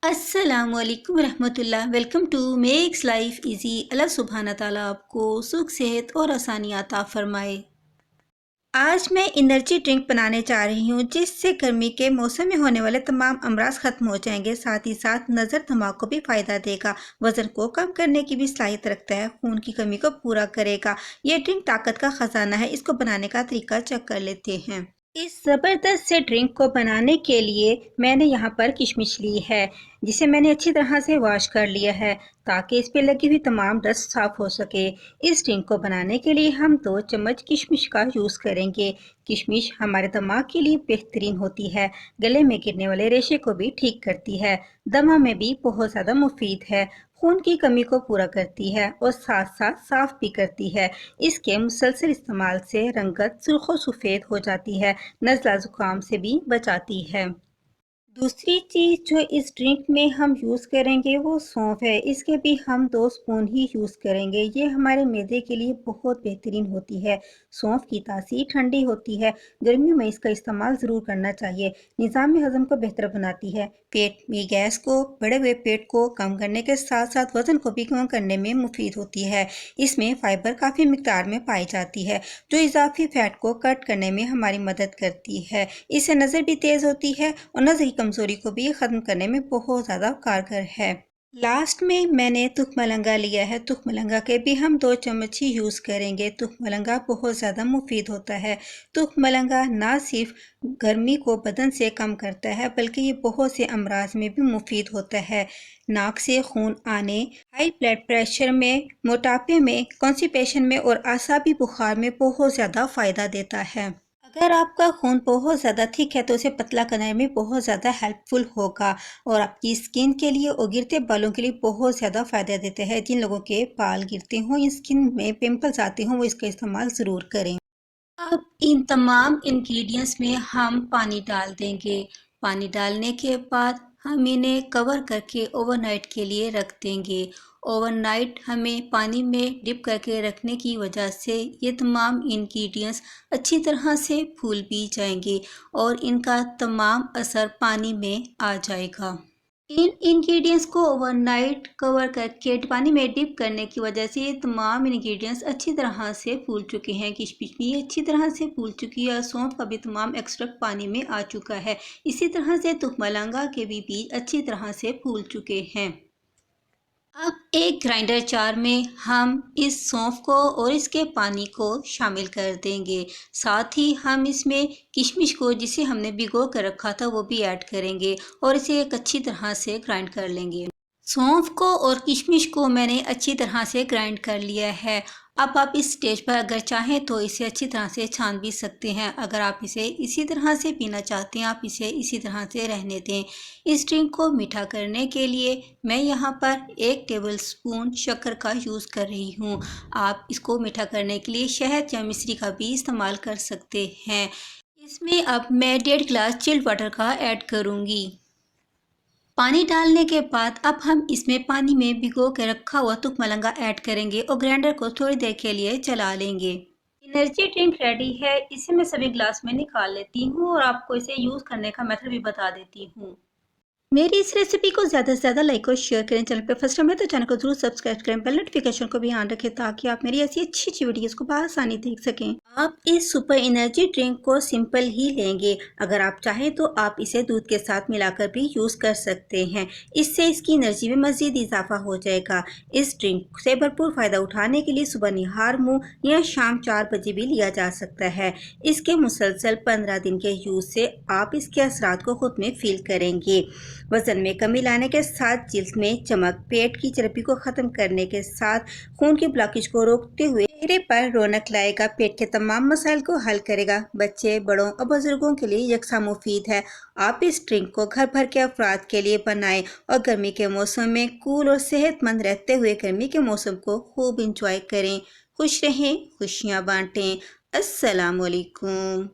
अस्सलाम वालेकुम रहमतुल्लाह। Welcome to makes life easy. Allah सुब्हाना ताला आपको सुख सेहत और आसानी अता फरमाए। आज मैं एनर्जी ड्रिंक बनाने जा रही हूँ जिससे गर्मी के मौसम में होने वाले तमाम अमराज खत्म हो जाएंगे, साथ ही साथ नज़र दिमाग को भी फ़ायदा देगा, वज़न को कम करने की भी सलाहियत रखता है, खून की कमी को पूरा करेगा। ये ड्रिंक ताकत का ख़जाना है। इसको बनाने का तरीका चेक कर लेते हैं। इस ज़बरदस्त से ड्रिंक को बनाने के लिए मैंने यहाँ पर किशमिश ली है, जिसे मैंने अच्छी तरह से वॉश कर लिया है ताकि इस पे लगी हुई तमाम डस्ट साफ हो सके। इस ड्रिंक को बनाने के लिए हम 2 चम्मच किशमिश का यूज़ करेंगे। किशमिश हमारे दिमाग के लिए बेहतरीन होती है, गले में गिरने वाले रेशे को भी ठीक करती है, दमा में भी बहुत ज़्यादा मुफीद है, खून की कमी को पूरा करती है और साथ साथ साफ भी करती है। इसके मुसलसल इस्तेमाल से रंगत सुर्ख और सफ़ेद हो जाती है, नज़ला ज़ुकाम से भी बचाती है। दूसरी चीज़ जो इस ड्रिंक में हम यूज़ करेंगे वो सौंफ है। इसके भी हम 2 स्पून ही यूज़ करेंगे। ये हमारे मैदे के लिए बहुत बेहतरीन होती है। सौंफ की तासीर ठंडी होती है, गर्मियों में इसका इस्तेमाल ज़रूर करना चाहिए। निज़ाम हज़म को बेहतर बनाती है, पेट में गैस को, बढ़े हुए पेट को कम करने के साथ साथ वज़न को भी कम करने में मुफीद होती है। इसमें फ़ाइबर काफ़ी मिकदार में पाई जाती है जो इजाफी फ़ैट को कट करने में हमारी मदद करती है। इससे नज़र भी तेज़ होती है और नज़र की कमज़ोरी को भी ख़त्म करने में बहुत ज़्यादा कारगर है। लास्ट में मैंने तुखमलंगा लिया है। तुखमलंगा के भी हम 2 चम्मच ही यूज़ करेंगे। तुखमलंगा बहुत ज़्यादा मुफीद होता है। तुखमलंगा ना सिर्फ गर्मी को बदन से कम करता है बल्कि ये बहुत से अमराज में भी मुफीद होता है। नाक से खून आने, हाई ब्लड प्रेशर में, मोटापे में, कॉन्स्टिपेशन में और आसाबी बुखार में बहुत ज़्यादा फ़ायदा देता है। अगर आपका खून बहुत ज़्यादा थिक है तो उसे पतला करने में बहुत ज़्यादा हेल्पफुल होगा और आपकी स्किन के लिए और गिरते बालों के लिए बहुत ज़्यादा फ़ायदा देता है। जिन लोगों के बाल गिरते हों या स्किन में पिंपल्स आते हों वो इसका इस्तेमाल ज़रूर करें। अब इन तमाम इंग्रेडिएंट्स में हम पानी डाल देंगे। पानी डालने के बाद हम इन्हें कवर करके ओवरनाइट के लिए रख देंगे। ओवरनाइट हमें पानी में डिप करके रखने की वजह से ये तमाम इंग्रेडिएंट्स अच्छी तरह से फूल भी जाएंगे और इनका तमाम असर पानी में आ जाएगा। इन इंग्रेडिएंट्स को ओवरनाइट कवर करके पानी में डिप करने की वजह से ये तमाम इंग्रेडिएंट्स अच्छी तरह से फूल चुके हैं। किशमिश भी अच्छी तरह से फूल चुकी है और सौंफ का भी तमाम एक्सट्रैक्ट पानी में आ चुका है। इसी तरह से तुखमलंगा के भी बीज अच्छी तरह से फूल चुके हैं। अब एक ग्राइंडर जार में हम इस सौंफ को और इसके पानी को शामिल कर देंगे। साथ ही हम इसमें किशमिश को जिसे हमने भिगो कर रखा था वो भी ऐड करेंगे और इसे एक अच्छी तरह से ग्राइंड कर लेंगे। सौंफ को और किशमिश को मैंने अच्छी तरह से ग्राइंड कर लिया है। अब आप इस स्टेज पर अगर चाहें तो इसे अच्छी तरह से छान भी सकते हैं। अगर आप इसे इसी तरह से पीना चाहते हैं आप इसे इसी तरह से रहने दें। इस ड्रिंक को मीठा करने के लिए मैं यहाँ पर 1 टेबलस्पून शक्कर का यूज़ कर रही हूँ। आप इसको मीठा करने के लिए शहद या मिश्री का भी इस्तेमाल कर सकते हैं। इसमें अब मैं 1.5 गिलास चिल्ड वाटर का ऐड करूँगी। पानी डालने के बाद अब हम इसमें पानी में भिगो के रखा हुआ तुखमलंगा ऐड करेंगे और ग्राइंडर को थोड़ी देर के लिए चला लेंगे। एनर्जी ड्रिंक रेडी है। इसे मैं सभी ग्लास में निकाल लेती हूँ और आपको इसे यूज़ करने का मेथड भी बता देती हूँ। मेरी इस रेसिपी को ज़्यादा से ज़्यादा लाइक और शेयर करें। चैनल पर फर्स्ट टाइम है तो चैनल को जरूर सब्सक्राइब करें, बेल नोटिफिकेशन को भी ऑन रखें ताकि आप मेरी ऐसी अच्छी अच्छी वीडियोस को बआसानी देख सकें। आप इस सुपर एनर्जी ड्रिंक को सिंपल ही लेंगे। अगर आप चाहें तो आप इसे दूध के साथ मिलाकर भी यूज़ कर सकते हैं। इससे इसकी एनर्जी में मज़ीद इजाफा हो जाएगा। इस ड्रिंक से भरपूर फ़ायदा उठाने के लिए सुबह निहार मुँह या शाम 4 बजे भी लिया जा सकता है। इसके मुसलसल 15 दिन के यूज़ से आप इसके असरात को खुद में फील करेंगे। वजन में कमी लाने के साथ जिल्द में चमक, पेट की चर्बी को खत्म करने के साथ खून की ब्लॉकेज को रोकते हुए चेहरे पर रौनक लाएगा, पेट के तमाम मसाइल को हल करेगा। बच्चे, बड़ों और बुजुर्गों के लिए यकसा मुफीद है। आप इस ड्रिंक को घर भर के अफराद के लिए बनाएं और गर्मी के मौसम में कूल और सेहतमंद रहते हुए गर्मी के मौसम को खूब इंजॉय करें। खुश रहें, खुशियाँ बांटें। अस्सलाम वालेकुम।